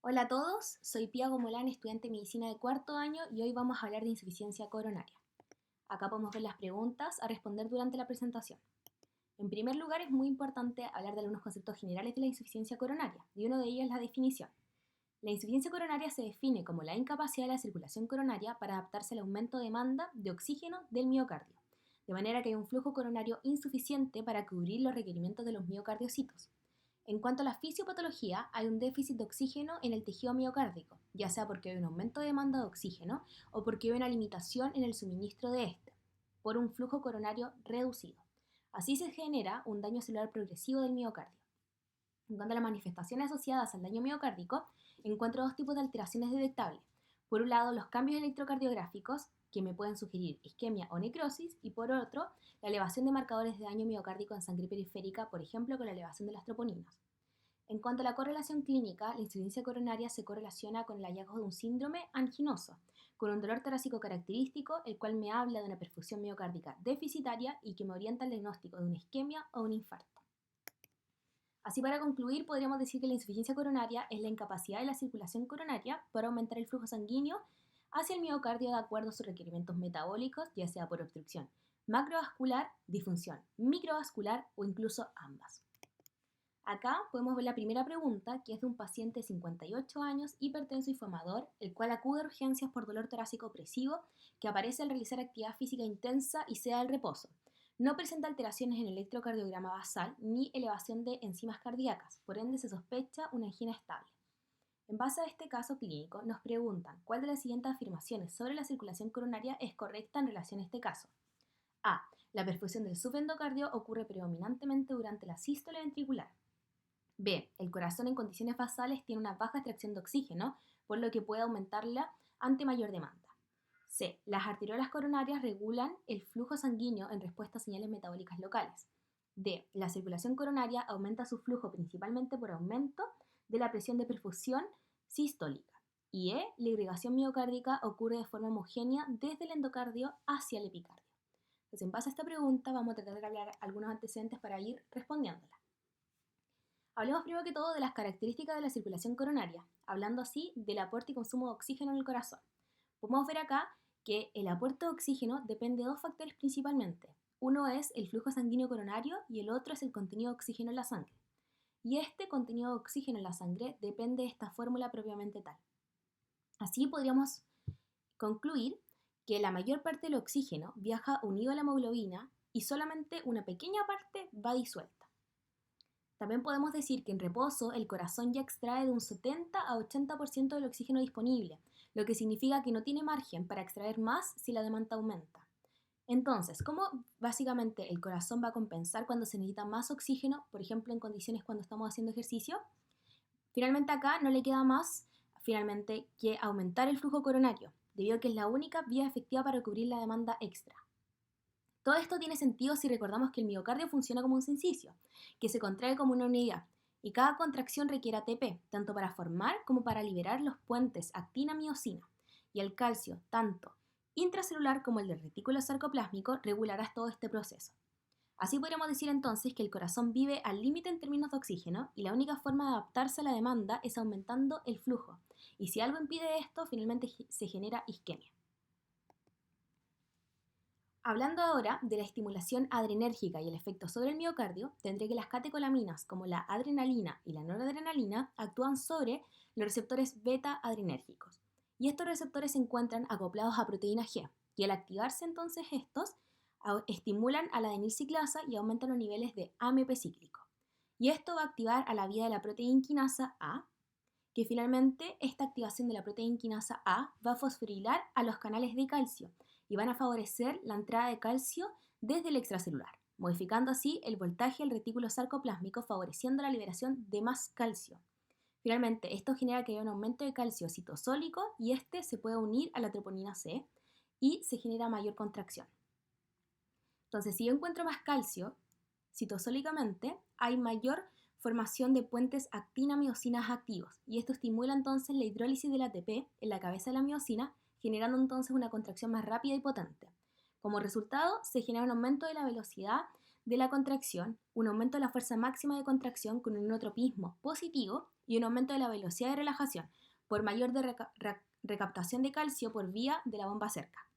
Hola a todos, soy Pia Gomolán, estudiante de medicina de cuarto año y hoy vamos a hablar de insuficiencia coronaria. Acá podemos ver las preguntas a responder durante la presentación. En primer lugar, es muy importante hablar de algunos conceptos generales de la insuficiencia coronaria, y uno de ellos es la definición. La insuficiencia coronaria se define como la incapacidad de la circulación coronaria para adaptarse al aumento de demanda de oxígeno del miocardio, de manera que hay un flujo coronario insuficiente para cubrir los requerimientos de los miocardiocitos. En cuanto a la fisiopatología, hay un déficit de oxígeno en el tejido miocárdico, ya sea porque hay un aumento de demanda de oxígeno o porque hay una limitación en el suministro de este, por un flujo coronario reducido. Así se genera un daño celular progresivo del miocardio. En cuanto a las manifestaciones asociadas al daño miocárdico, encuentro dos tipos de alteraciones detectables. Por un lado, los cambios electrocardiográficos, que me pueden sugerir isquemia o necrosis, y por otro, la elevación de marcadores de daño miocárdico en sangre periférica, por ejemplo, con la elevación de las troponinas. En cuanto a la correlación clínica, la insuficiencia coronaria se correlaciona con el hallazgo de un síndrome anginoso, con un dolor torácico característico, el cual me habla de una perfusión miocárdica deficitaria y que me orienta al diagnóstico de una isquemia o un infarto. Así, para concluir, podríamos decir que la insuficiencia coronaria es la incapacidad de la circulación coronaria para aumentar el flujo sanguíneo hacia el miocardio de acuerdo a sus requerimientos metabólicos, ya sea por obstrucción macrovascular, disfunción microvascular o incluso ambas. Acá podemos ver la primera pregunta, que es de un paciente de 58 años, hipertenso y fumador, el cual acude a urgencias por dolor torácico opresivo, que aparece al realizar actividad física intensa y sea del reposo. No presenta alteraciones en el electrocardiograma basal ni elevación de enzimas cardíacas, por ende se sospecha una angina estable. En base a este caso clínico, nos preguntan cuál de las siguientes afirmaciones sobre la circulación coronaria es correcta en relación a este caso. A. La perfusión del subendocardio ocurre predominantemente durante la sístole ventricular. B. El corazón en condiciones basales tiene una baja extracción de oxígeno, por lo que puede aumentarla ante mayor demanda. C. Las arteriolas coronarias regulan el flujo sanguíneo en respuesta a señales metabólicas locales. D. La circulación coronaria aumenta su flujo principalmente por aumento de la presión de perfusión sistólica. Y E. La irrigación miocárdica ocurre de forma homogénea desde el endocardio hacia el epicardio. Entonces, en base a esta pregunta, vamos a tratar de hablar algunos antecedentes para ir respondiéndola. Hablemos primero que todo de las características de la circulación coronaria, hablando así del aporte y consumo de oxígeno en el corazón. Podemos ver acá que el aporte de oxígeno depende de dos factores principalmente. Uno es el flujo sanguíneo coronario y el otro es el contenido de oxígeno en la sangre. Y este contenido de oxígeno en la sangre depende de esta fórmula propiamente tal. Así podríamos concluir que la mayor parte del oxígeno viaja unido a la hemoglobina y solamente una pequeña parte va disuelta. También podemos decir que en reposo el corazón ya extrae de un 70 a 80% del oxígeno disponible, lo que significa que no tiene margen para extraer más si la demanda aumenta. Entonces, ¿cómo básicamente el corazón va a compensar cuando se necesita más oxígeno, por ejemplo en condiciones cuando estamos haciendo ejercicio? Finalmente acá no le queda más finalmente que aumentar el flujo coronario, debido a que es la única vía efectiva para cubrir la demanda extra. Todo esto tiene sentido si recordamos que el miocardio funciona como un sincicio, que se contrae como una unidad, y cada contracción requiere ATP, tanto para formar como para liberar los puentes actina-miosina, y el calcio, tanto intracelular como el del retículo sarcoplásmico, regulará todo este proceso. Así podríamos decir entonces que el corazón vive al límite en términos de oxígeno y la única forma de adaptarse a la demanda es aumentando el flujo, y si algo impide esto, finalmente se genera isquemia. Hablando ahora de la estimulación adrenérgica y el efecto sobre el miocardio, tendré que las catecolaminas como la adrenalina y la noradrenalina actúan sobre los receptores beta-adrenérgicos. Y estos receptores se encuentran acoplados a proteína G, y al activarse entonces estos, estimulan a la adenilciclasa y aumentan los niveles de AMP cíclico. Y esto va a activar a la vía de la proteinquinasa A, que finalmente esta activación de la proteinquinasa A va a fosforilar a los canales de calcio y van a favorecer la entrada de calcio desde el extracelular, modificando así el voltaje del retículo sarcoplásmico, favoreciendo la liberación de más calcio. Finalmente, esto genera que haya un aumento de calcio citosólico y este se puede unir a la troponina C y se genera mayor contracción. Entonces, si yo encuentro más calcio citosólicamente, hay mayor formación de puentes actina-miosinas activos y esto estimula entonces la hidrólisis del ATP en la cabeza de la miosina, generando entonces una contracción más rápida y potente. Como resultado, se genera un aumento de la velocidad de la contracción, un aumento de la fuerza máxima de contracción con un inotropismo positivo y un aumento de la velocidad de relajación por mayor recaptación de calcio por vía de la bomba cerca.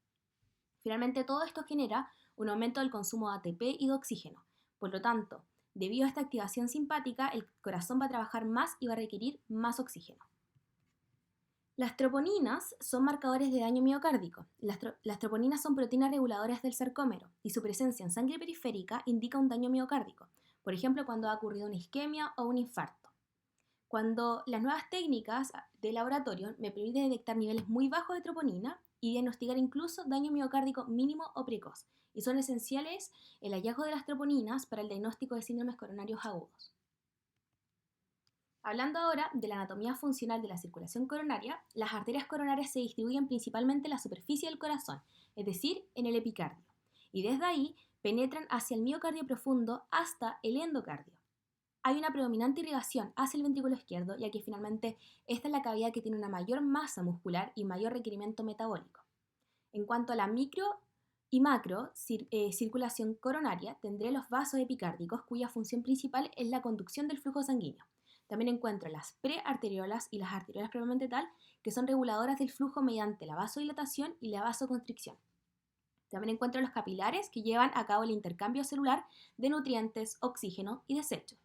Finalmente, todo esto genera un aumento del consumo de ATP y de oxígeno. Por lo tanto, debido a esta activación simpática, el corazón va a trabajar más y va a requerir más oxígeno. Las troponinas son marcadores de daño miocárdico. Las troponinas son proteínas reguladoras del sarcómero y su presencia en sangre periférica indica un daño miocárdico, por ejemplo cuando ha ocurrido una isquemia o un infarto. Cuando las nuevas técnicas de laboratorio me permiten detectar niveles muy bajos de troponina y diagnosticar incluso daño miocárdico mínimo o precoz, y son esenciales el hallazgo de las troponinas para el diagnóstico de síndromes coronarios agudos. Hablando ahora de la anatomía funcional de la circulación coronaria, las arterias coronarias se distribuyen principalmente en la superficie del corazón, es decir, en el epicardio, y desde ahí penetran hacia el miocardio profundo hasta el endocardio. Hay una predominante irrigación hacia el ventrículo izquierdo, ya que finalmente esta es la cavidad que tiene una mayor masa muscular y mayor requerimiento metabólico. En cuanto a la micro y macro circulación coronaria, tendré los vasos epicárdicos, cuya función principal es la conducción del flujo sanguíneo. También encuentro las prearteriolas y las arteriolas propiamente tal, que son reguladoras del flujo mediante la vasodilatación y la vasoconstricción. También encuentro los capilares, que llevan a cabo el intercambio celular de nutrientes, oxígeno y desechos.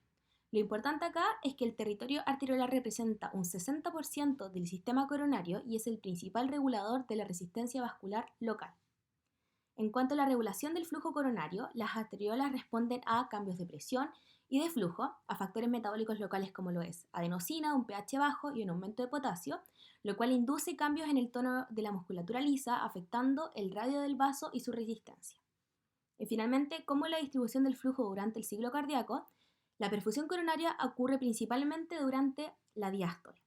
Lo importante acá es que el territorio arteriolar representa un 60% del sistema coronario y es el principal regulador de la resistencia vascular local. En cuanto a la regulación del flujo coronario, las arteriolas responden a cambios de presión y de flujo, a factores metabólicos locales como lo es adenosina, un pH bajo y un aumento de potasio, lo cual induce cambios en el tono de la musculatura lisa, afectando el radio del vaso y su resistencia. Y finalmente, como la distribución del flujo durante el ciclo cardíaco, la perfusión coronaria ocurre principalmente durante la diástole,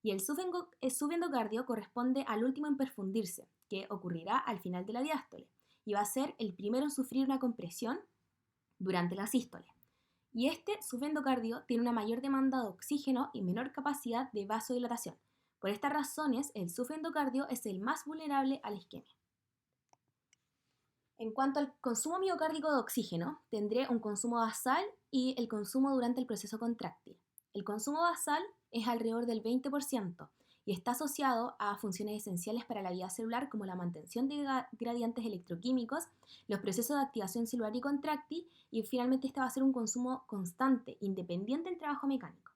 y el subendocardio corresponde al último en perfundirse, que ocurrirá al final de la diástole, y va a ser el primero en sufrir una compresión durante la sístole. Y este subendocardio tiene una mayor demanda de oxígeno y menor capacidad de vasodilatación. Por estas razones, el subendocardio es el más vulnerable a la isquemia. En cuanto al consumo miocárdico de oxígeno, tendré un consumo basal y el consumo durante el proceso contráctil. El consumo basal es alrededor del 20% y está asociado a funciones esenciales para la vida celular como la mantención de gradientes electroquímicos, los procesos de activación celular y contráctil, y finalmente este va a ser un consumo constante, independiente del trabajo mecánico.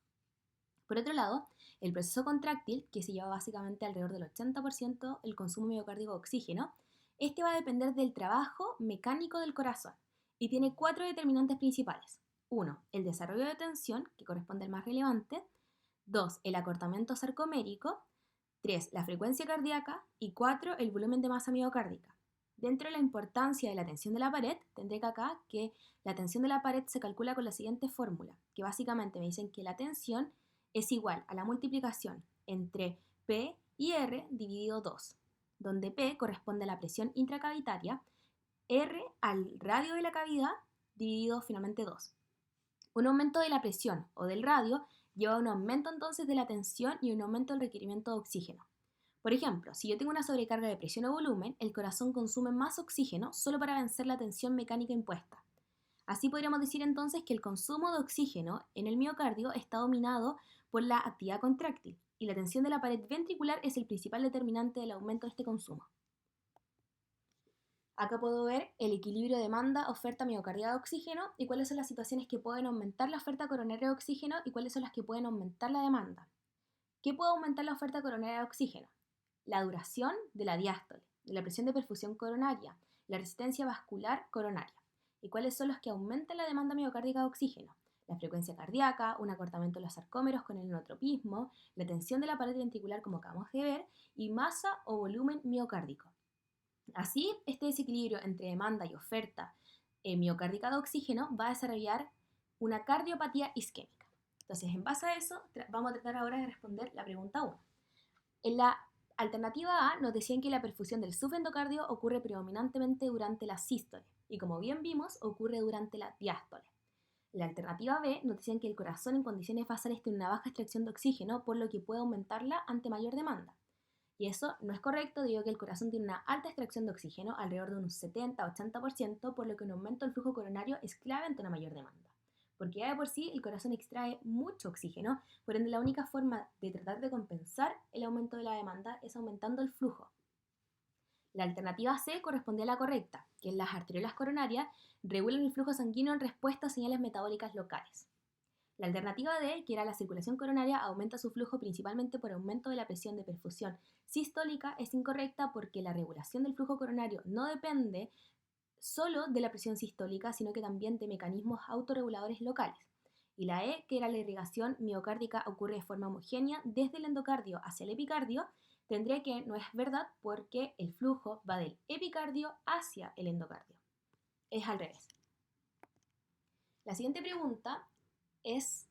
Por otro lado, el proceso contráctil, que se lleva básicamente alrededor del 80% el consumo miocárdico de oxígeno, este va a depender del trabajo mecánico del corazón y tiene 4 determinantes principales. 1. El desarrollo de tensión, que corresponde al más relevante. 2. El acortamiento sarcomérico. 3. La frecuencia cardíaca. Y 4. El volumen de masa miocárdica. Dentro de la importancia de la tensión de la pared, tendré que acá que la tensión de la pared se calcula con la siguiente fórmula, que básicamente me dicen que la tensión es igual a la multiplicación entre P y R dividido 2, donde P corresponde a la presión intracavitaria, R al radio de la cavidad dividido finalmente 2. Un aumento de la presión o del radio lleva a un aumento entonces de la tensión y un aumento del requerimiento de oxígeno. Por ejemplo, si yo tengo una sobrecarga de presión o volumen, el corazón consume más oxígeno solo para vencer la tensión mecánica impuesta. Así podríamos decir entonces que el consumo de oxígeno en el miocardio está dominado por la actividad contráctil y la tensión de la pared ventricular es el principal determinante del aumento de este consumo. Acá puedo ver el equilibrio demanda-oferta miocárdica de oxígeno y cuáles son las situaciones que pueden aumentar la oferta coronaria de oxígeno y cuáles son las que pueden aumentar la demanda. ¿Qué puede aumentar la oferta coronaria de oxígeno? La duración de la diástole, la presión de perfusión coronaria, la resistencia vascular coronaria. ¿Y cuáles son los que aumentan la demanda miocárdica de oxígeno? La frecuencia cardíaca, un acortamiento de los sarcómeros con el inotropismo, la tensión de la pared ventricular como acabamos de ver, y masa o volumen miocárdico. Así, este desequilibrio entre demanda y oferta miocárdica de oxígeno va a desarrollar una cardiopatía isquémica. Entonces, en base a eso, vamos a tratar ahora de responder la pregunta 1. En la alternativa A nos decían que la perfusión del subendocardio ocurre predominantemente durante la sístole y, como bien vimos, ocurre durante la diástole. En la alternativa B nos decían que el corazón en condiciones basales tiene una baja extracción de oxígeno, por lo que puede aumentarla ante mayor demanda. Y eso no es correcto debido a que el corazón tiene una alta extracción de oxígeno, alrededor de un 70-80%, por lo que un aumento del flujo coronario es clave ante una mayor demanda. Porque ya de por sí el corazón extrae mucho oxígeno, por ende la única forma de tratar de compensar el aumento de la demanda es aumentando el flujo. La alternativa C corresponde a la correcta, que es las arteriolas coronarias regulan el flujo sanguíneo en respuesta a señales metabólicas locales. La alternativa D, que era la circulación coronaria, aumenta su flujo principalmente por aumento de la presión de perfusión sistólica, es incorrecta porque la regulación del flujo coronario no depende solo de la presión sistólica, sino que también de mecanismos autorreguladores locales. Y la E, que era la irrigación miocárdica, ocurre de forma homogénea desde el endocardio hacia el epicardio, tendría que no es verdad porque el flujo va del epicardio hacia el endocardio. Es al revés. La siguiente pregunta es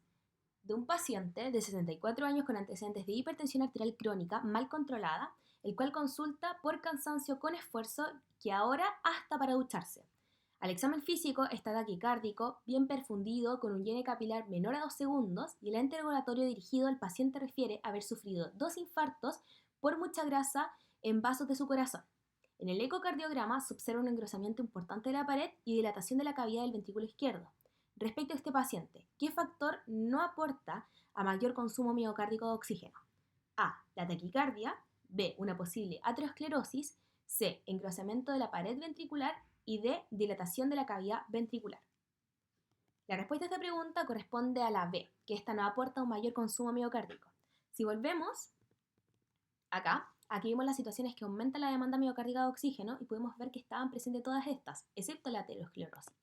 de un paciente de 64 años con antecedentes de hipertensión arterial crónica mal controlada, el cual consulta por cansancio con esfuerzo que ahora hasta para ducharse. Al examen físico está taquicárdico, bien perfundido, con un llene capilar menor a 2 segundos y el interrogatorio dirigido al paciente refiere haber sufrido 2 infartos por mucha grasa en vasos de su corazón. En el ecocardiograma se observa un engrosamiento importante de la pared y dilatación de la cavidad del ventrículo izquierdo. Respecto a este paciente, ¿qué factor no aporta a mayor consumo miocárdico de oxígeno? A. La taquicardia. B. Una posible aterosclerosis. C. Engrosamiento de la pared ventricular. Y D. Dilatación de la cavidad ventricular. La respuesta a esta pregunta corresponde a la B, que esta no aporta un mayor consumo miocárdico. Si volvemos acá, aquí vemos las situaciones que aumentan la demanda miocárdica de oxígeno y podemos ver que estaban presentes todas estas, excepto la aterosclerosis.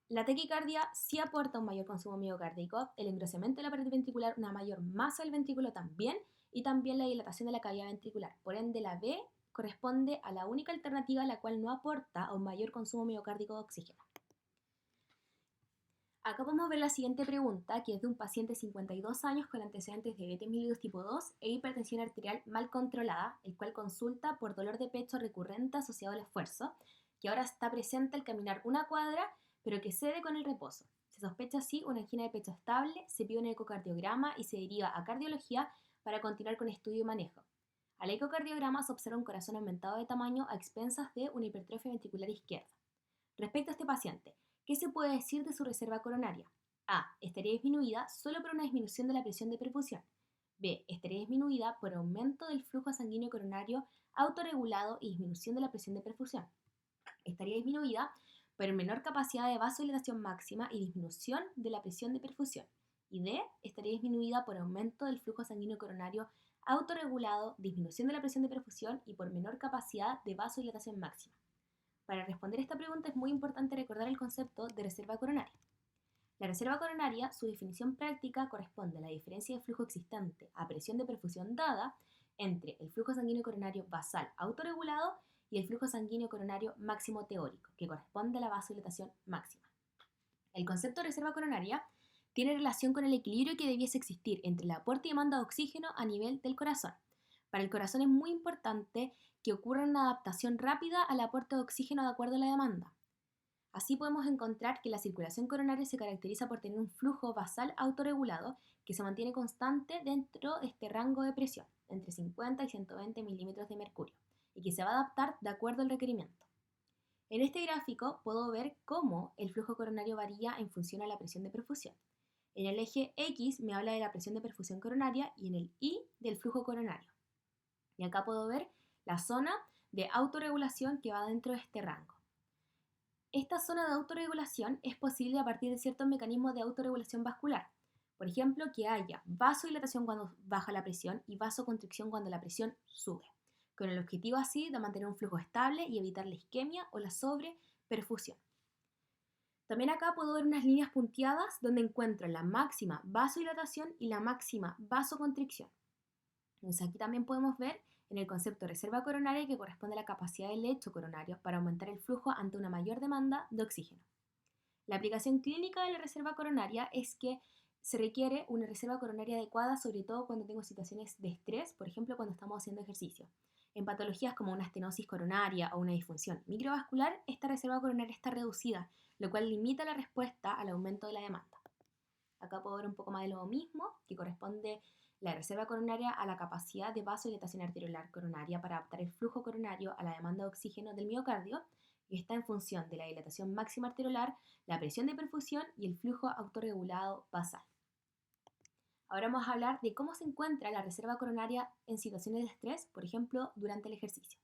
La taquicardia sí aporta un mayor consumo miocárdico, el engrosamiento de la pared ventricular, una mayor masa del ventrículo también, y también la dilatación de la cavidad ventricular. Por ende, la B corresponde a la única alternativa la cual no aporta a un mayor consumo miocárdico de oxígeno. Acá podemos ver la siguiente pregunta, que es de un paciente de 52 años con antecedentes de diabetes mellitus tipo 2 e hipertensión arterial mal controlada, el cual consulta por dolor de pecho recurrente asociado al esfuerzo, que ahora está presente al caminar una cuadra, pero que cede con el reposo. Se sospecha así una angina de pecho estable, se pide un ecocardiograma y se deriva a cardiología para continuar con estudio y manejo. Al ecocardiograma se observa un corazón aumentado de tamaño a expensas de una hipertrofia ventricular izquierda. Respecto a este paciente, ¿qué se puede decir de su reserva coronaria? A. Estaría disminuida solo por una disminución de la presión de perfusión. B. Estaría disminuida por aumento del flujo sanguíneo coronario autorregulado y disminución de la presión de perfusión. Estaría disminuida por menor capacidad de vasodilatación máxima y disminución de la presión de perfusión. Y D. Estaría disminuida por aumento del flujo sanguíneo coronario autorregulado, disminución de la presión de perfusión y por menor capacidad de vasodilatación máxima. Para responder esta pregunta es muy importante recordar el concepto de reserva coronaria. La reserva coronaria, su definición práctica corresponde a la diferencia de flujo existente a presión de perfusión dada entre el flujo sanguíneo coronario basal autorregulado y el flujo sanguíneo coronario máximo teórico, que corresponde a la vasodilatación máxima. El concepto de reserva coronaria tiene relación con el equilibrio que debiese existir entre el aporte y demanda de oxígeno a nivel del corazón. Para el corazón es muy importante que ocurra una adaptación rápida al aporte de oxígeno de acuerdo a la demanda. Así podemos encontrar que la circulación coronaria se caracteriza por tener un flujo basal autorregulado que se mantiene constante dentro de este rango de presión, entre 50 y 120 milímetros de mercurio, y que se va a adaptar de acuerdo al requerimiento. En este gráfico puedo ver cómo el flujo coronario varía en función a la presión de perfusión. En el eje X me habla de la presión de perfusión coronaria y en el Y del flujo coronario. Y acá puedo ver la zona de autorregulación que va dentro de este rango. Esta zona de autorregulación es posible a partir de ciertos mecanismos de autorregulación vascular. Por ejemplo, que haya vasodilatación cuando baja la presión y vasoconstricción cuando la presión sube, con el objetivo así de mantener un flujo estable y evitar la isquemia o la sobreperfusión. También acá puedo ver unas líneas punteadas donde encuentro la máxima vasodilatación y la máxima vasoconstricción. Entonces aquí también podemos ver en el concepto de reserva coronaria que corresponde a la capacidad del lecho coronario para aumentar el flujo ante una mayor demanda de oxígeno. La aplicación clínica de la reserva coronaria es que se requiere una reserva coronaria adecuada, sobre todo cuando tengo situaciones de estrés, por ejemplo cuando estamos haciendo ejercicio. En patologías como una estenosis coronaria o una disfunción microvascular, esta reserva coronaria está reducida, lo cual limita la respuesta al aumento de la demanda. Acá puedo ver un poco más de lo mismo, que corresponde La reserva coronaria a la capacidad de vasodilatación arteriolar coronaria para adaptar el flujo coronario a la demanda de oxígeno del miocardio y está en función de la dilatación máxima arteriolar, la presión de perfusión y el flujo autorregulado basal. Ahora vamos a hablar de cómo se encuentra la reserva coronaria en situaciones de estrés, por ejemplo, durante el ejercicio.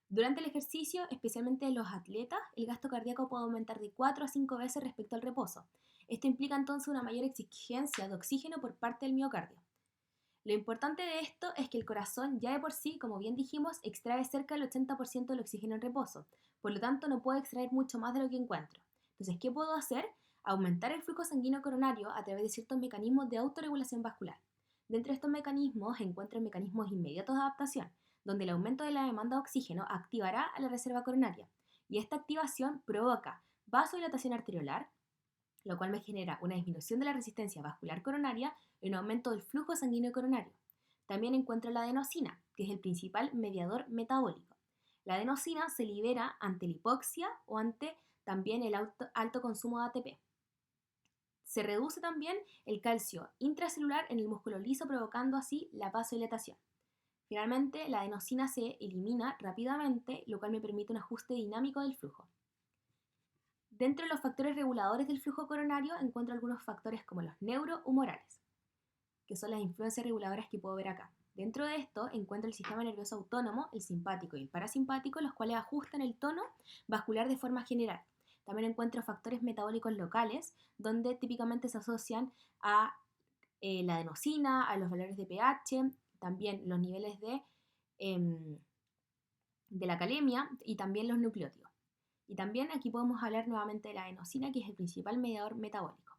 Durante el ejercicio, especialmente en los atletas, el gasto cardíaco puede aumentar de 4 a 5 veces respecto al reposo. Esto implica entonces una mayor exigencia de oxígeno por parte del miocardio. Lo importante de esto es que el corazón ya de por sí, como bien dijimos, extrae cerca del 80% del oxígeno en reposo, por lo tanto no puede extraer mucho más de lo que encuentro. Entonces, ¿qué puedo hacer? Aumentar el flujo sanguíneo coronario a través de ciertos mecanismos de autorregulación vascular. Dentro de estos mecanismos encuentro mecanismos inmediatos de adaptación, donde el aumento de la demanda de oxígeno activará a la reserva coronaria, y esta activación provoca vasodilatación arteriolar, lo cual me genera una disminución de la resistencia vascular coronaria y un aumento del flujo sanguíneo coronario. También encuentro la adenosina, que es el principal mediador metabólico. La adenosina se libera ante la hipoxia o ante también el alto consumo de ATP. Se reduce también el calcio intracelular en el músculo liso, provocando así la vasodilatación. Finalmente, la adenosina se elimina rápidamente, lo cual me permite un ajuste dinámico del flujo. Dentro de los factores reguladores del flujo coronario encuentro algunos factores como los neurohumorales, que son las influencias reguladoras que puedo ver acá. Dentro de esto encuentro el sistema nervioso autónomo, el simpático y el parasimpático, los cuales ajustan el tono vascular de forma general. También encuentro factores metabólicos locales, donde típicamente se asocian a la adenosina, a los valores de pH, también los niveles de la calemia y también los nucleótidos. Y también aquí podemos hablar nuevamente de la adenosina, que es el principal mediador metabólico.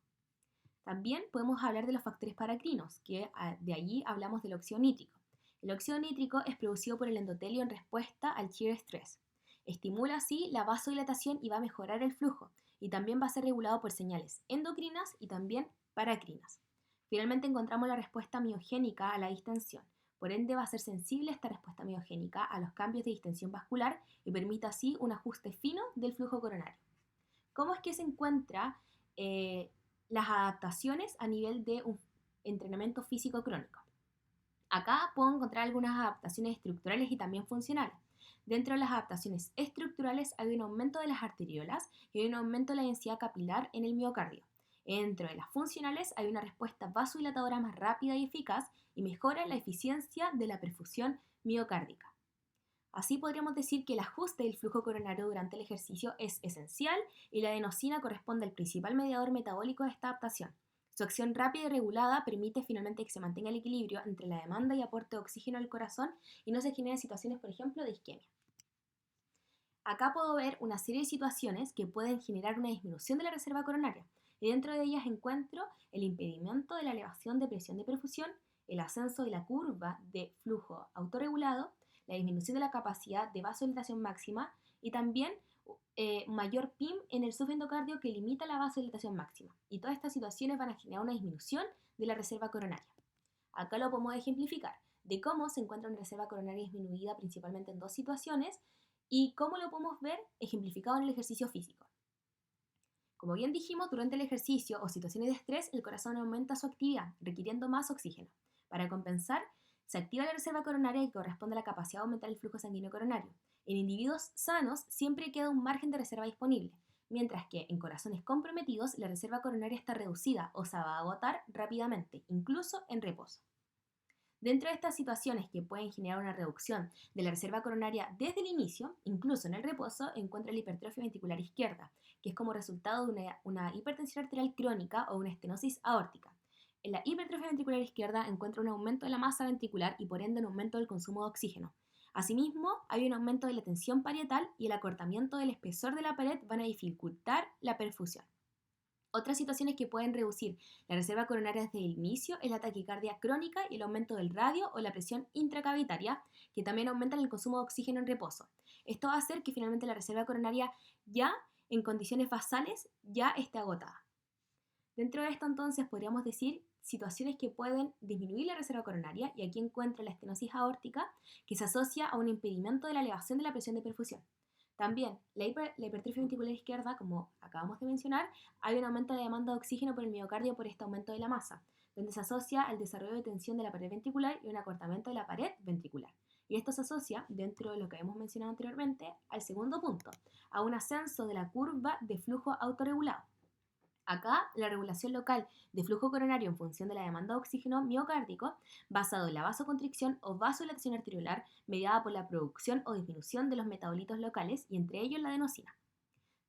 También podemos hablar de los factores paracrinos, que de allí hablamos del óxido nítrico. El óxido nítrico es producido por el endotelio en respuesta al shear stress. Estimula así la vasodilatación y va a mejorar el flujo, y también va a ser regulado por señales endocrinas y también paracrinas. Finalmente encontramos la respuesta miogénica a la distensión. Por ende va a ser sensible esta respuesta miogénica a los cambios de distensión vascular y permite así un ajuste fino del flujo coronario. ¿Cómo es que se encuentra las adaptaciones a nivel de un entrenamiento físico crónico? Acá puedo encontrar algunas adaptaciones estructurales y también funcionales. Dentro de las adaptaciones estructurales hay un aumento de las arteriolas y hay un aumento de la densidad capilar en el miocardio. Dentro de las funcionales hay una respuesta vasodilatadora más rápida y eficaz y mejora la eficiencia de la perfusión miocárdica. Así podríamos decir que el ajuste del flujo coronario durante el ejercicio es esencial y la adenosina corresponde al principal mediador metabólico de esta adaptación. Su acción rápida y regulada permite finalmente que se mantenga el equilibrio entre la demanda y aporte de oxígeno al corazón y no se generen situaciones, por ejemplo, de isquemia. Acá puedo ver una serie de situaciones que pueden generar una disminución de la reserva coronaria, y dentro de ellas encuentro el impedimento de la elevación de presión de perfusión, el ascenso de la curva de flujo autorregulado, la disminución de la capacidad de vasodilatación máxima y también mayor PIM en el subendocardio que limita la vasodilatación máxima. Y todas estas situaciones van a generar una disminución de la reserva coronaria. Acá lo podemos ejemplificar de cómo se encuentra una reserva coronaria disminuida principalmente en dos situaciones y cómo lo podemos ver ejemplificado en el ejercicio físico. Como bien dijimos, durante el ejercicio o situaciones de estrés, el corazón aumenta su actividad, requiriendo más oxígeno. Para compensar, se activa la reserva coronaria que corresponde a la capacidad de aumentar el flujo sanguíneo coronario. En individuos sanos siempre queda un margen de reserva disponible, mientras que en corazones comprometidos la reserva coronaria está reducida o se va a agotar rápidamente, incluso en reposo. Dentro de estas situaciones que pueden generar una reducción de la reserva coronaria desde el inicio, incluso en el reposo, encuentra la hipertrofia ventricular izquierda, que es como resultado de una hipertensión arterial crónica o una estenosis aórtica. En la hipertrofia ventricular izquierda encuentra un aumento de la masa ventricular y por ende un aumento del consumo de oxígeno. Asimismo, hay un aumento de la tensión parietal y el acortamiento del espesor de la pared van a dificultar la perfusión. Otras situaciones que pueden reducir la reserva coronaria desde el inicio es la taquicardia crónica y el aumento del radio o la presión intracavitaria, que también aumentan el consumo de oxígeno en reposo. Esto va a hacer que finalmente la reserva coronaria ya en condiciones basales ya esté agotada. Dentro de esto entonces podríamos decir situaciones que pueden disminuir la reserva coronaria, y aquí encuentro la estenosis aórtica, que se asocia a un impedimento de la elevación de la presión de perfusión. También la hipertrofia ventricular izquierda, como acabamos de mencionar, hay un aumento de demanda de oxígeno por el miocardio por este aumento de la masa. donde se asocia al desarrollo de tensión de la pared ventricular y un acortamiento de la pared ventricular. Y esto se asocia, dentro de lo que hemos mencionado anteriormente, al segundo punto, a un ascenso de la curva de flujo autorregulado. Acá, la regulación local de flujo coronario en función de la demanda de oxígeno miocárdico, basado en la vasoconstricción o vasodilatación arteriolar, mediada por la producción o disminución de los metabolitos locales y entre ellos la adenosina.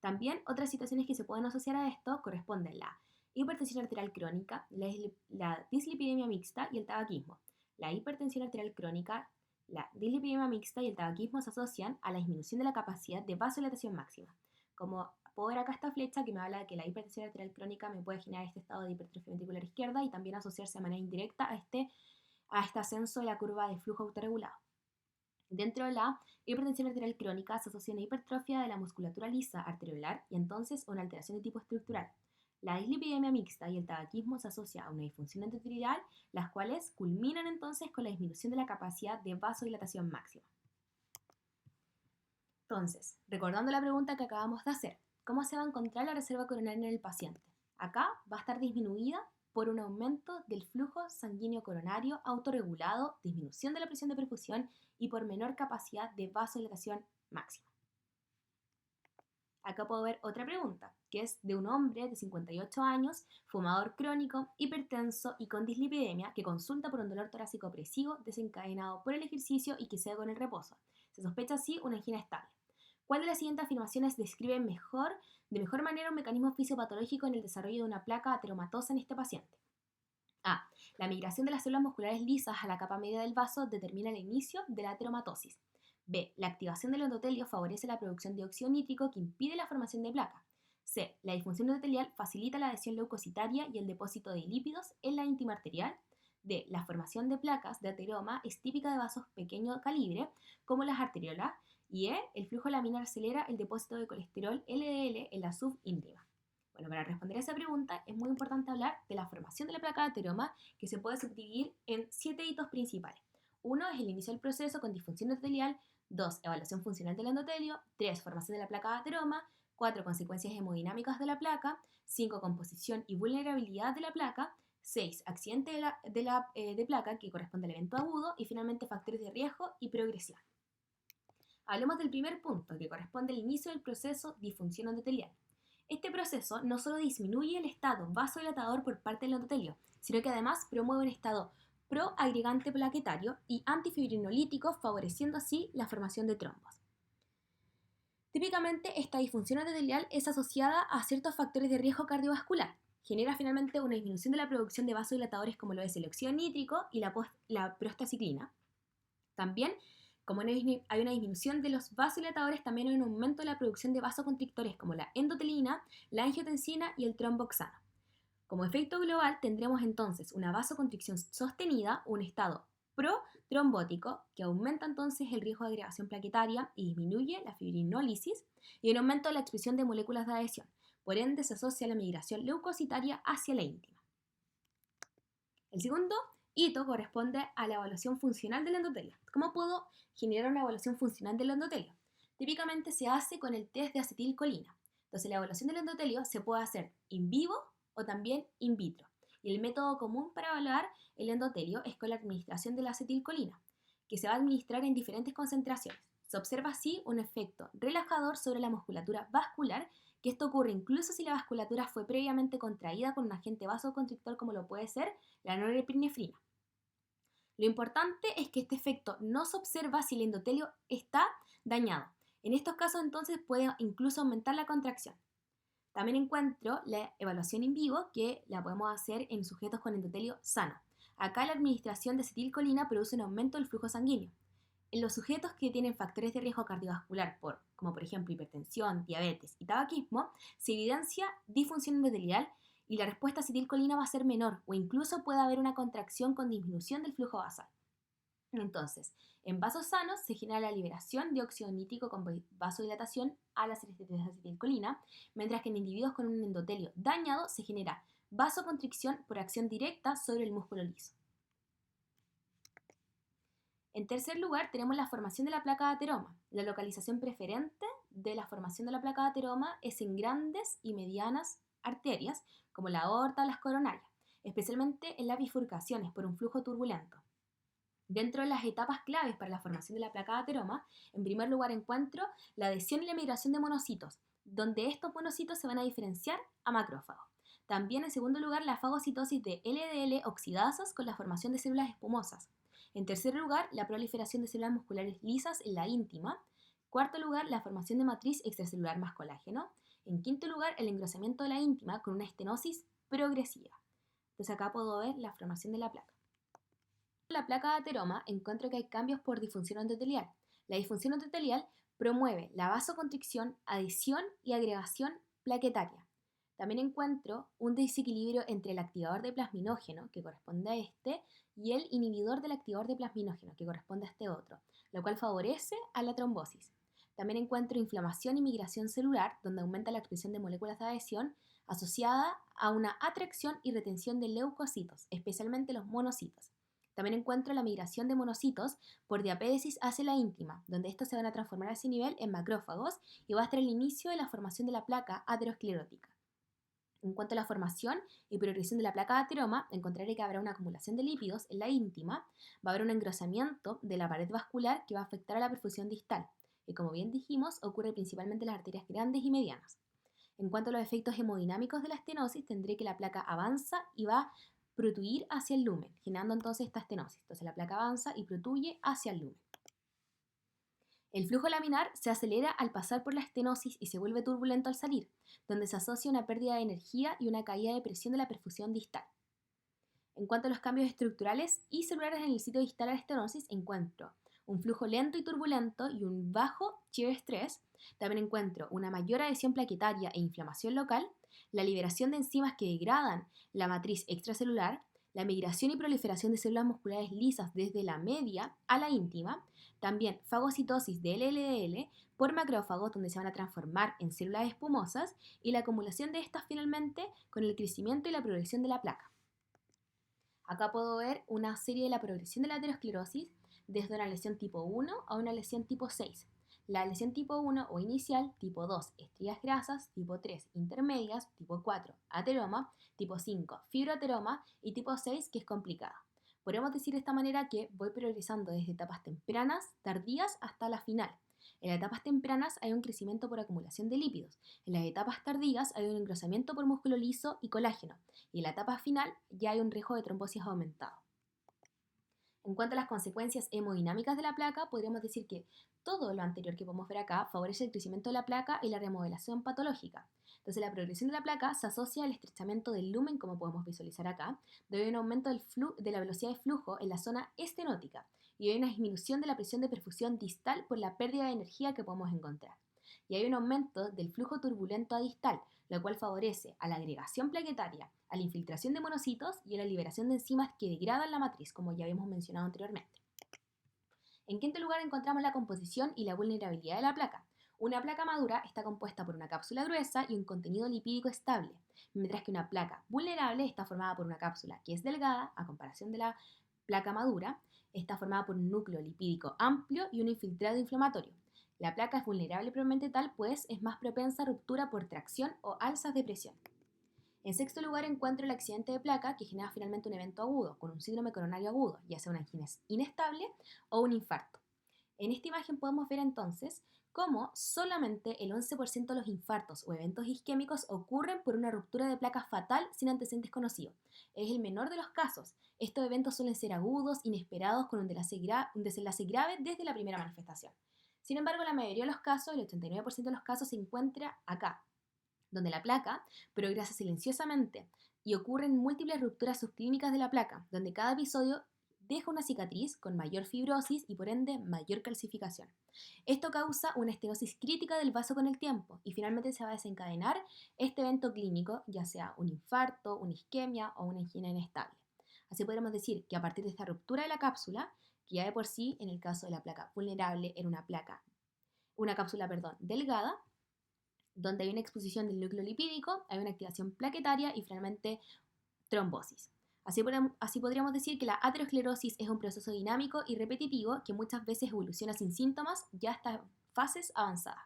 También otras situaciones que se pueden asociar a esto corresponden la hipertensión arterial crónica, la dislipidemia mixta y el tabaquismo. La hipertensión arterial crónica, la dislipidemia mixta y el tabaquismo se asocian a la disminución de la capacidad de vasodilatación máxima. Como puedo ver acá esta flecha que me habla de que la hipertensión arterial crónica me puede generar este estado de hipertrofia ventricular izquierda y también asociarse de manera indirecta a este ascenso de la curva de flujo autorregulado. Dentro de la hipertensión arterial crónica se asocia una hipertrofia de la musculatura lisa arteriolar y entonces una alteración de tipo estructural. La dislipidemia mixta y el tabaquismo se asocian a una disfunción endotelial, las cuales culminan entonces con la disminución de la capacidad de vasodilatación máxima. Entonces, recordando la pregunta que acabamos de hacer, ¿cómo se va a encontrar la reserva coronaria en el paciente? Acá va a estar disminuida por un aumento del flujo sanguíneo coronario autorregulado, disminución de la presión de perfusión y por menor capacidad de vasodilatación máxima. Acá puedo ver otra pregunta, que es de un hombre de 58 años, fumador crónico, hipertenso y con dislipidemia, que consulta por un dolor torácico opresivo desencadenado por el ejercicio y que cede con el reposo. Se sospecha así una angina estable. ¿Cuál de las siguientes afirmaciones describe de mejor manera un mecanismo fisiopatológico en el desarrollo de una placa ateromatosa en este paciente? A. La migración de las células musculares lisas a la capa media del vaso determina el inicio de la ateromatosis. B. La activación del endotelio favorece la producción de óxido nítrico que impide la formación de placa. C. La disfunción endotelial facilita la adhesión leucocitaria y el depósito de lípidos en la íntima arterial. D. La formación de placas de ateroma es típica de vasos pequeño calibre, como las arteriolas. Y E. El flujo laminar acelera el depósito de colesterol LDL en la subíntima. Bueno, para responder a esa pregunta es muy importante hablar de la formación de la placa de ateroma, que se puede subdividir en 7 hitos principales. 1 es el inicio del proceso con disfunción endotelial. 2. Evaluación funcional del endotelio. 3. Formación de la placa de ateroma. 4. Consecuencias hemodinámicas de la placa. 5. Composición y vulnerabilidad de la placa. 6. Accidente de placa, que corresponde al evento agudo. Y finalmente factores de riesgo y progresión. Hablemos del primer punto, que corresponde al inicio del proceso disfunción endotelial. Este proceso no solo disminuye el estado vasodilatador por parte del endotelio, sino que además promueve un estado proagregante plaquetario y antifibrinolítico, favoreciendo así la formación de trombos. Típicamente, esta disfunción endotelial es asociada a ciertos factores de riesgo cardiovascular. Genera finalmente una disminución de la producción de vasodilatadores como lo es el óxido nítrico y la prostaciclina. También, como hay una disminución de los vasodilatadores, también hay un aumento de la producción de vasoconstrictores como la endotelina, la angiotensina y el tromboxano. Como efecto global tendremos entonces una vasoconstricción sostenida, un estado protrombótico que aumenta entonces el riesgo de agregación plaquetaria y disminuye la fibrinólisis y un aumento de la expresión de moléculas de adhesión. Por ende se asocia la migración leucocitaria hacia la íntima. El segundo hito corresponde a la evaluación funcional del endotelio. ¿Cómo puedo generar una evaluación funcional del endotelio? Típicamente se hace con el test de acetilcolina. Entonces la evaluación del endotelio se puede hacer in vivo o también in vitro. Y el método común para evaluar el endotelio es con la administración de la acetilcolina, que se va a administrar en diferentes concentraciones. Se observa así un efecto relajador sobre la musculatura vascular, que esto ocurre incluso si la vasculatura fue previamente contraída con un agente vasoconstrictor como lo puede ser la norepinefrina. Lo importante es que este efecto no se observa si el endotelio está dañado. En estos casos entonces puede incluso aumentar la contracción. También encuentro la evaluación in vivo, que la podemos hacer en sujetos con endotelio sano. Acá la administración de acetilcolina produce un aumento del flujo sanguíneo. En los sujetos que tienen factores de riesgo cardiovascular, como por ejemplo hipertensión, diabetes y tabaquismo, se evidencia disfunción endotelial y la respuesta a acetilcolina va a ser menor o incluso puede haber una contracción con disminución del flujo basal. Entonces, en vasos sanos se genera la liberación de óxido nítrico con vasodilatación a la acetilcolina, mientras que en individuos con un endotelio dañado se genera vasoconstricción por acción directa sobre el músculo liso. En tercer lugar, tenemos la formación de la placa de ateroma. La localización preferente de la formación de la placa de ateroma es en grandes y medianas arterias, como la aorta o las coronarias. especialmente en las bifurcaciones por un flujo turbulento. Dentro de las etapas claves para la formación de la placa de ateroma, en primer lugar encuentro la adhesión y la migración de monocitos, donde estos monocitos se van a diferenciar a macrófagos. También, en segundo lugar, la fagocitosis de LDL oxidasas con la formación de células espumosas. En tercer lugar, la proliferación de células musculares lisas en la íntima. Cuarto lugar, la formación de matriz extracelular más colágeno. En quinto lugar, el engrosamiento de la íntima con una estenosis progresiva. Entonces acá puedo ver la formación de la placa. En la placa de ateroma encuentro que hay cambios por disfunción endotelial. La disfunción endotelial promueve la vasoconstricción, adhesión y agregación plaquetaria. También encuentro un desequilibrio entre el activador de plasminógeno, que corresponde a este, y el inhibidor del activador de plasminógeno, que corresponde a este otro, lo cual favorece a la trombosis. También encuentro inflamación y migración celular, donde aumenta la expresión de moléculas de adhesión asociada a una atracción y retención de leucocitos, especialmente los monocitos. También encuentro la migración de monocitos por diapédesis hacia la íntima, donde estos se van a transformar a ese nivel en macrófagos y va a estar el inicio de la formación de la placa aterosclerótica. En cuanto a la formación y progresión de la placa de ateroma, encontraré que habrá una acumulación de lípidos en la íntima, va a haber un engrosamiento de la pared vascular que va a afectar a la perfusión distal, y como bien dijimos, ocurre principalmente en las arterias grandes y medianas. En cuanto a los efectos hemodinámicos de la estenosis, tendré que la placa avanza y va a protuir hacia el lumen, generando entonces esta estenosis. Entonces la placa avanza y protuye hacia el lumen. El flujo laminar se acelera al pasar por la estenosis y se vuelve turbulento al salir, donde se asocia una pérdida de energía y una caída de presión de la perfusión distal. En cuanto a los cambios estructurales y celulares en el sitio distal a la estenosis, encuentro un flujo lento y turbulento y un bajo shear stress. También encuentro una mayor adhesión plaquetaria e inflamación local, la liberación de enzimas que degradan la matriz extracelular, la migración y proliferación de células musculares lisas desde la media a la íntima, también fagocitosis de LLL por macrófagos donde se van a transformar en células espumosas y la acumulación de estas finalmente con el crecimiento y la progresión de la placa. Acá puedo ver una serie de la progresión de la aterosclerosis desde una lesión tipo 1 a una lesión tipo 6. La lesión tipo 1 o inicial, tipo 2, estrías grasas, tipo 3, intermedias, tipo 4, ateroma, tipo 5, fibroateroma y tipo 6, que es complicada. Podemos decir de esta manera que voy progresando desde etapas tempranas, tardías, hasta la final. En las etapas tempranas hay un crecimiento por acumulación de lípidos. En las etapas tardías hay un engrosamiento por músculo liso y colágeno. Y en la etapa final ya hay un riesgo de trombosis aumentado. En cuanto a las consecuencias hemodinámicas de la placa, podríamos decir que todo lo anterior que podemos ver acá favorece el crecimiento de la placa y la remodelación patológica. Entonces, la progresión de la placa se asocia al estrechamiento del lumen, como podemos visualizar acá, debido a un aumento de la velocidad de flujo en la zona estenótica y hay una disminución de la presión de perfusión distal por la pérdida de energía que podemos encontrar. Y hay un aumento del flujo turbulento a distal, lo cual favorece a la agregación plaquetaria, a la infiltración de monocitos y a la liberación de enzimas que degradan la matriz, como ya habíamos mencionado anteriormente. En quinto lugar encontramos la composición y la vulnerabilidad de la placa. Una placa madura está compuesta por una cápsula gruesa y un contenido lipídico estable, mientras que una placa vulnerable está formada por una cápsula que es delgada, a comparación de la placa madura, está formada por un núcleo lipídico amplio y un infiltrado inflamatorio. La placa es vulnerable propiamente tal, pues es más propensa a ruptura por tracción o alzas de presión. En sexto lugar encuentro el accidente de placa que genera finalmente un evento agudo, con un síndrome coronario agudo, ya sea una angina inestable o un infarto. En esta imagen podemos ver entonces cómo solamente el 11% de los infartos o eventos isquémicos ocurren por una ruptura de placa fatal sin antecedentes conocidos. Es el menor de los casos. Estos eventos suelen ser agudos, inesperados, con un desenlace grave desde la primera manifestación. Sin embargo, la mayoría de los casos, el 89% de los casos, se encuentra acá, donde la placa progresa silenciosamente y ocurren múltiples rupturas subclínicas de la placa, donde cada episodio deja una cicatriz con mayor fibrosis y por ende mayor calcificación. Esto causa una estenosis crítica del vaso con el tiempo y finalmente se va a desencadenar este evento clínico, ya sea un infarto, una isquemia o una angina inestable. Así podemos decir que a partir de esta ruptura de la cápsula, que ya de por sí en el caso de la placa vulnerable era una cápsula delgada, donde hay una exposición del núcleo lipídico, hay una activación plaquetaria y finalmente trombosis. Así podríamos decir que la aterosclerosis es un proceso dinámico y repetitivo que muchas veces evoluciona sin síntomas ya hasta fases avanzadas.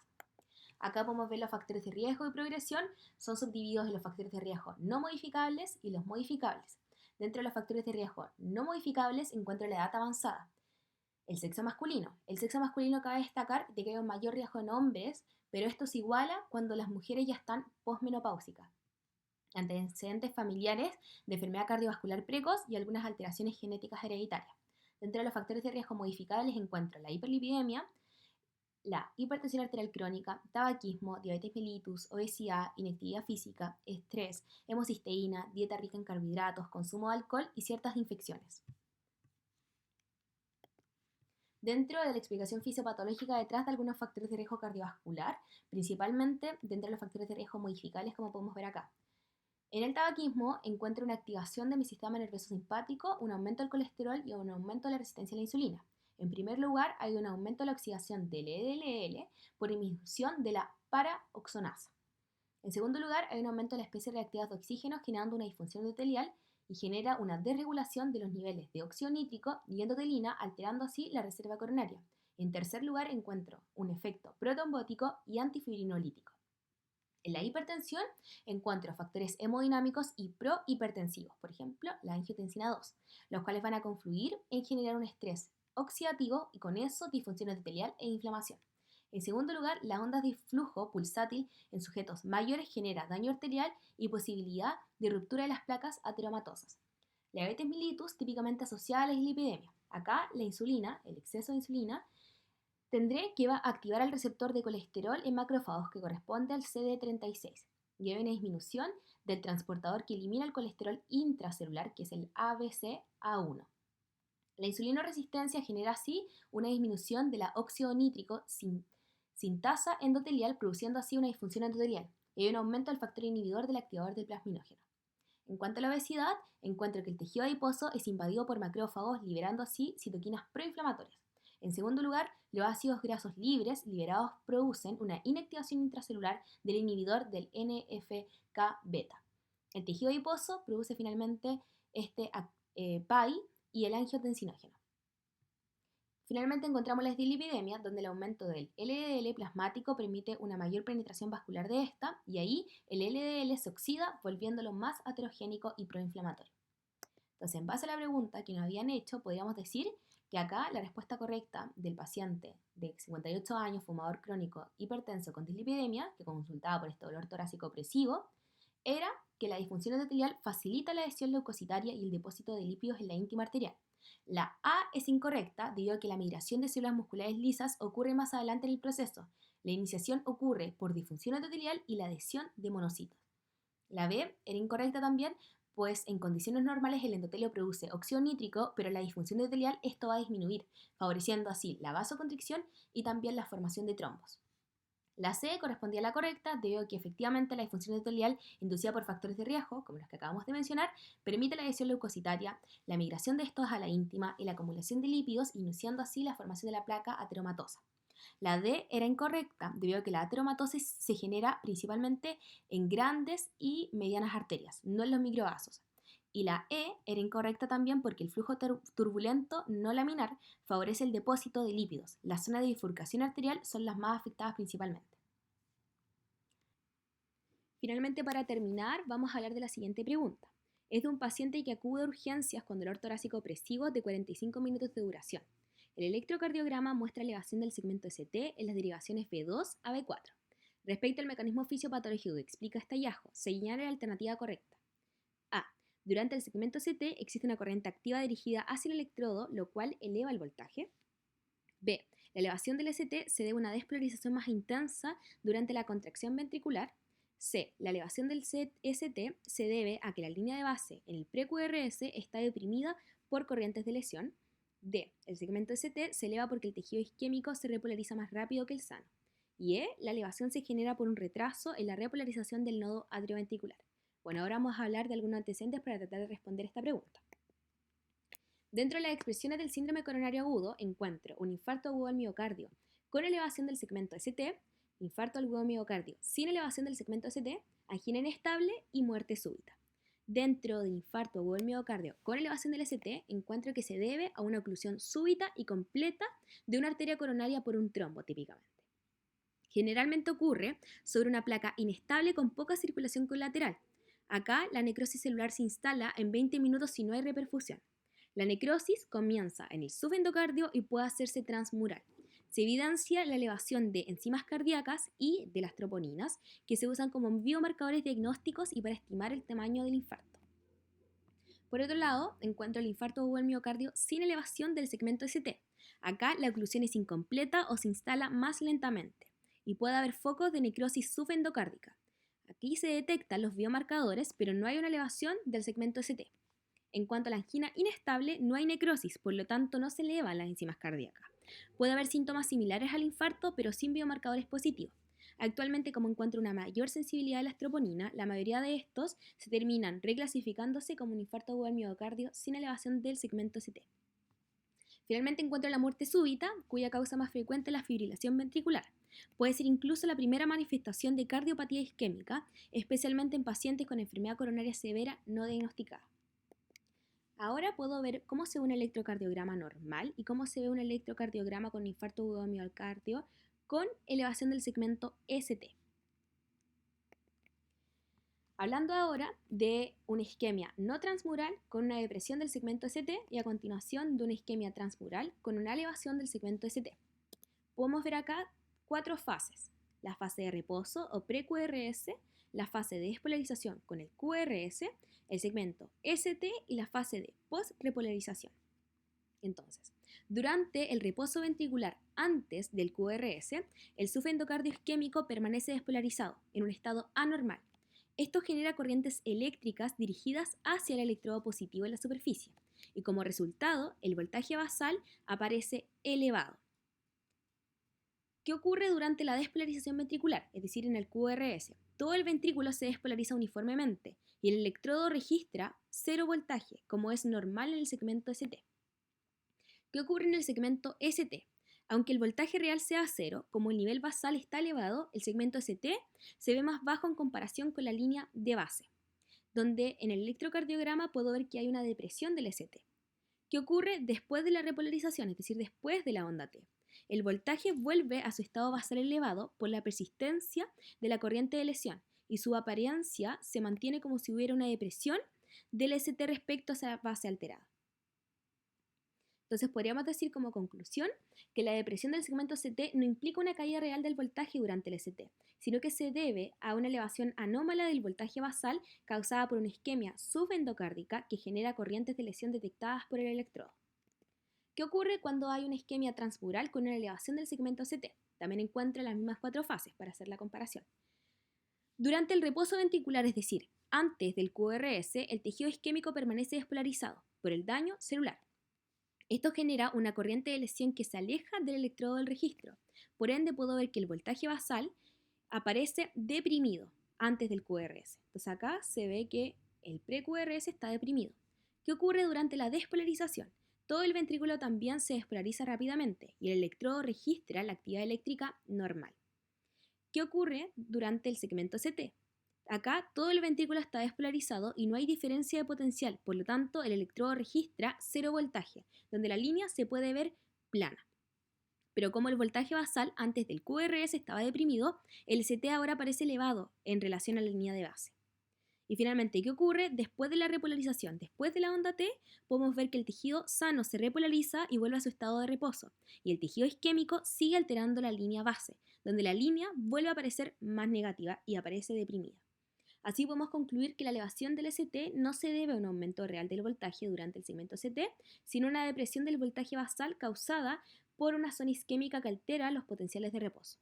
Acá podemos ver los factores de riesgo y progresión, son subdivididos en los factores de riesgo no modificables y los modificables. Dentro de los factores de riesgo no modificables encuentro la edad avanzada. El sexo masculino. El sexo masculino cabe destacar de que hay un mayor riesgo en hombres, pero esto se iguala cuando las mujeres ya están posmenopáusicas. Antecedentes familiares de enfermedad cardiovascular precoz y algunas alteraciones genéticas hereditarias. Dentro de los factores de riesgo modificables encuentro la hiperlipidemia, la hipertensión arterial crónica, tabaquismo, diabetes mellitus, obesidad, inactividad física, estrés, hemocisteína, dieta rica en carbohidratos, consumo de alcohol y ciertas infecciones. Dentro de la explicación fisiopatológica detrás de algunos factores de riesgo cardiovascular, principalmente dentro de los factores de riesgo modificables como podemos ver acá. En el tabaquismo encuentro una activación de mi sistema nervioso simpático, un aumento del colesterol y un aumento de la resistencia a la insulina. En primer lugar, hay un aumento de la oxidación del LDL por inhibición de la paraoxonasa. En segundo lugar, hay un aumento de la especie reactiva de oxígeno generando una disfunción endotelial y genera una desregulación de los niveles de óxido nítrico y endotelina, alterando así la reserva coronaria. En tercer lugar, encuentro un efecto protrombótico y antifibrinolítico. En la hipertensión encuentro factores hemodinámicos y prohipertensivos, por ejemplo, la angiotensina 2, los cuales van a confluir en generar un estrés oxidativo y con eso disfunción endotelial e inflamación. En segundo lugar, las ondas de flujo pulsátil en sujetos mayores genera daño arterial y posibilidad de ruptura de las placas ateromatosas. La diabetes mellitus típicamente asociada a la dislipidemia. Acá la insulina, el exceso de insulina, tendré que va a activar el receptor de colesterol en macrófagos que corresponde al CD36 y hay una disminución del transportador que elimina el colesterol intracelular, que es el ABCA1. La insulinoresistencia genera así una disminución de la óxido nítrico sintasa endotelial, produciendo así una disfunción endotelial, y hay un aumento del factor inhibidor del activador del plasminógeno. En cuanto a la obesidad, encuentro que el tejido adiposo es invadido por macrófagos, liberando así citoquinas proinflamatorias. En segundo lugar, los ácidos grasos libres liberados producen una inactivación intracelular del inhibidor del NFK-beta. El tejido adiposo produce finalmente este PAI y el angiotensinógeno. Finalmente encontramos la dislipidemia, donde el aumento del LDL plasmático permite una mayor penetración vascular de esta, y ahí el LDL se oxida, volviéndolo más aterogénico y proinflamatorio. Entonces, en base a la pregunta que nos habían hecho, podríamos decir que acá la respuesta correcta del paciente de 58 años, fumador crónico, hipertenso con dislipidemia, que consultaba por este dolor torácico opresivo, era que la disfunción endotelial facilita la adhesión leucocitaria y el depósito de lípidos en la íntima arterial. La A es incorrecta debido a que la migración de células musculares lisas ocurre más adelante en el proceso. La iniciación ocurre por disfunción endotelial y la adhesión de monocitos. La B era incorrecta también, pues en condiciones normales el endotelio produce óxido nítrico, pero la disfunción endotelial esto va a disminuir, favoreciendo así la vasoconstricción y también la formación de trombos. La C correspondía a la correcta debido a que efectivamente la disfunción endotelial inducida por factores de riesgo, como los que acabamos de mencionar, permite la adhesión leucocitaria, la migración de estos a la íntima y la acumulación de lípidos, iniciando así la formación de la placa ateromatosa. La D era incorrecta debido a que la ateromatosis se genera principalmente en grandes y medianas arterias, no en los microvasos. Y la E era incorrecta también porque el flujo turbulento no laminar favorece el depósito de lípidos. Las zonas de bifurcación arterial son las más afectadas principalmente. Finalmente, para terminar, vamos a hablar de la siguiente pregunta. Es de un paciente que acude a urgencias con dolor torácico opresivo de 45 minutos de duración. El electrocardiograma muestra elevación del segmento ST en las derivaciones B2 a B4. Respecto al mecanismo fisiopatológico que explica este hallazgo, señala la alternativa correcta. A. Durante el segmento ST existe una corriente activa dirigida hacia el electrodo, lo cual eleva el voltaje. B. La elevación del ST se debe a una despolarización más intensa durante la contracción ventricular. C. La elevación del ST se debe a que la línea de base en el pre-QRS está deprimida por corrientes de lesión. D. El segmento ST se eleva porque el tejido isquémico se repolariza más rápido que el sano. Y E. La elevación se genera por un retraso en la repolarización del nodo atrioventricular. Bueno, ahora vamos a hablar de algunos antecedentes para tratar de responder esta pregunta. Dentro de las expresiones del síndrome coronario agudo encuentro un infarto agudo al miocardio con elevación del segmento ST, infarto agudo al miocardio sin elevación del segmento ST, angina inestable y muerte súbita. Dentro del infarto agudo al miocardio con elevación del ST encuentro que se debe a una oclusión súbita y completa de una arteria coronaria por un trombo típicamente. Generalmente ocurre sobre una placa inestable con poca circulación colateral. Acá la necrosis celular se instala en 20 minutos si no hay reperfusión. La necrosis comienza en el subendocardio y puede hacerse transmural. Se evidencia la elevación de enzimas cardíacas y de las troponinas, que se usan como biomarcadores diagnósticos y para estimar el tamaño del infarto. Por otro lado, encuentro el infarto agudo del miocardio sin elevación del segmento ST. Acá la oclusión es incompleta o se instala más lentamente y puede haber focos de necrosis subendocárdica. Aquí se detectan los biomarcadores, pero no hay una elevación del segmento ST. En cuanto a la angina inestable, no hay necrosis, por lo tanto no se elevan las enzimas cardíacas. Puede haber síntomas similares al infarto, pero sin biomarcadores positivos. Actualmente, como encuentro una mayor sensibilidad a la estroponina, la mayoría de estos se terminan reclasificándose como un infarto agudo del miocardio sin elevación del segmento ST. Finalmente encuentro la muerte súbita, cuya causa más frecuente es la fibrilación ventricular. Puede ser incluso la primera manifestación de cardiopatía isquémica, especialmente en pacientes con enfermedad coronaria severa no diagnosticada. Ahora puedo ver cómo se ve un electrocardiograma normal y cómo se ve un electrocardiograma con infarto agudo de miocardio con elevación del segmento ST. Hablando ahora de una isquemia no transmural con una depresión del segmento ST y a continuación de una isquemia transmural con una elevación del segmento ST. Podemos ver acá 4 fases: la fase de reposo o pre-QRS, la fase de despolarización con el QRS, el segmento ST y la fase de post-repolarización. Entonces, durante el reposo ventricular antes del QRS, el subendocardio isquémico permanece despolarizado en un estado anormal. Esto genera corrientes eléctricas dirigidas hacia el electrodo positivo en la superficie y como resultado el voltaje basal aparece elevado. ¿Qué ocurre durante la despolarización ventricular? Es decir, en el QRS. Todo el ventrículo se despolariza uniformemente y el electrodo registra 0 voltaje, como es normal en el segmento ST. ¿Qué ocurre en el segmento ST? Aunque el voltaje real sea 0, como el nivel basal está elevado, el segmento ST se ve más bajo en comparación con la línea de base, donde en el electrocardiograma puedo ver que hay una depresión del ST. ¿Qué ocurre después de la repolarización, es decir, después de la onda T? El voltaje vuelve a su estado basal elevado por la persistencia de la corriente de lesión y su apariencia se mantiene como si hubiera una depresión del ST respecto a esa base alterada. Entonces podríamos decir como conclusión que la depresión del segmento ST no implica una caída real del voltaje durante el ST, sino que se debe a una elevación anómala del voltaje basal causada por una isquemia subendocárdica que genera corrientes de lesión detectadas por el electrodo. ¿Qué ocurre cuando hay una isquemia transmural con una elevación del segmento ST? También encuentra las mismas 4 fases para hacer la comparación. Durante el reposo ventricular, es decir, antes del QRS, el tejido isquémico permanece despolarizado por el daño celular. Esto genera una corriente de lesión que se aleja del electrodo del registro. Por ende, puedo ver que el voltaje basal aparece deprimido antes del QRS. Entonces acá se ve que el pre-QRS está deprimido. ¿Qué ocurre durante la despolarización? Todo el ventrículo también se despolariza rápidamente y el electrodo registra la actividad eléctrica normal. ¿Qué ocurre durante el segmento ST? Acá todo el ventrículo está despolarizado y no hay diferencia de potencial, por lo tanto el electrodo registra 0 voltaje, donde la línea se puede ver plana. Pero como el voltaje basal antes del QRS estaba deprimido, el ST ahora aparece elevado en relación a la línea de base. Y finalmente, ¿qué ocurre después de la repolarización? Después de la onda T, podemos ver que el tejido sano se repolariza y vuelve a su estado de reposo, y el tejido isquémico sigue alterando la línea base, donde la línea vuelve a aparecer más negativa y aparece deprimida. Así podemos concluir que la elevación del ST no se debe a un aumento real del voltaje durante el segmento ST, sino a una depresión del voltaje basal causada por una zona isquémica que altera los potenciales de reposo.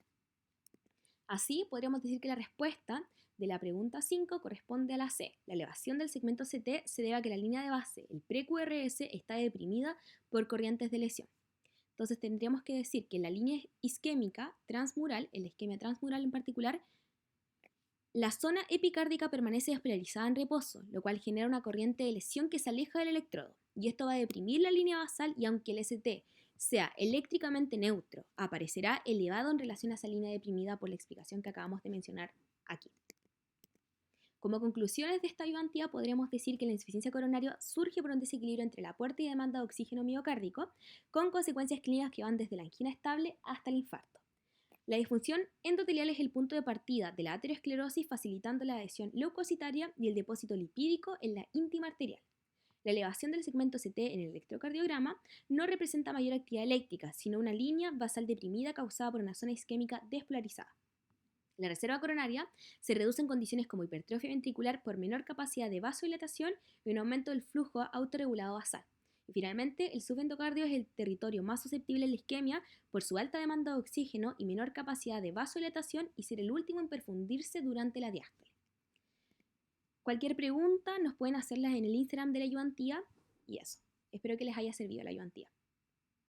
Así podríamos decir que la respuesta de la pregunta 5 corresponde a la C. La elevación del segmento ST se debe a que la línea de base, el pre-QRS, está deprimida por corrientes de lesión. Entonces tendríamos que decir que en la línea isquémica transmural, en la isquemia transmural en particular, la zona epicárdica permanece despolarizada en reposo, lo cual genera una corriente de lesión que se aleja del electrodo, y esto va a deprimir la línea basal y aunque el ST sea eléctricamente neutro, aparecerá elevado en relación a esa línea deprimida por la explicación que acabamos de mencionar aquí. Como conclusiones de esta ayudantía, podríamos decir que la insuficiencia coronaria surge por un desequilibrio entre la aporte y demanda de oxígeno miocárdico, con consecuencias clínicas que van desde la angina estable hasta el infarto. La disfunción endotelial es el punto de partida de la aterosclerosis, facilitando la adhesión leucocitaria y el depósito lipídico en la íntima arterial. La elevación del segmento CT en el electrocardiograma no representa mayor actividad eléctrica, sino una línea basal deprimida causada por una zona isquémica despolarizada. La reserva coronaria se reduce en condiciones como hipertrofia ventricular por menor capacidad de vasodilatación y un aumento del flujo autorregulado basal. Y finalmente, el subendocardio es el territorio más susceptible a la isquemia por su alta demanda de oxígeno y menor capacidad de vasodilatación y ser el último en perfundirse durante la diástole. Cualquier pregunta nos pueden hacerlas en el Instagram de la ayudantía y eso. Espero que les haya servido la ayudantía.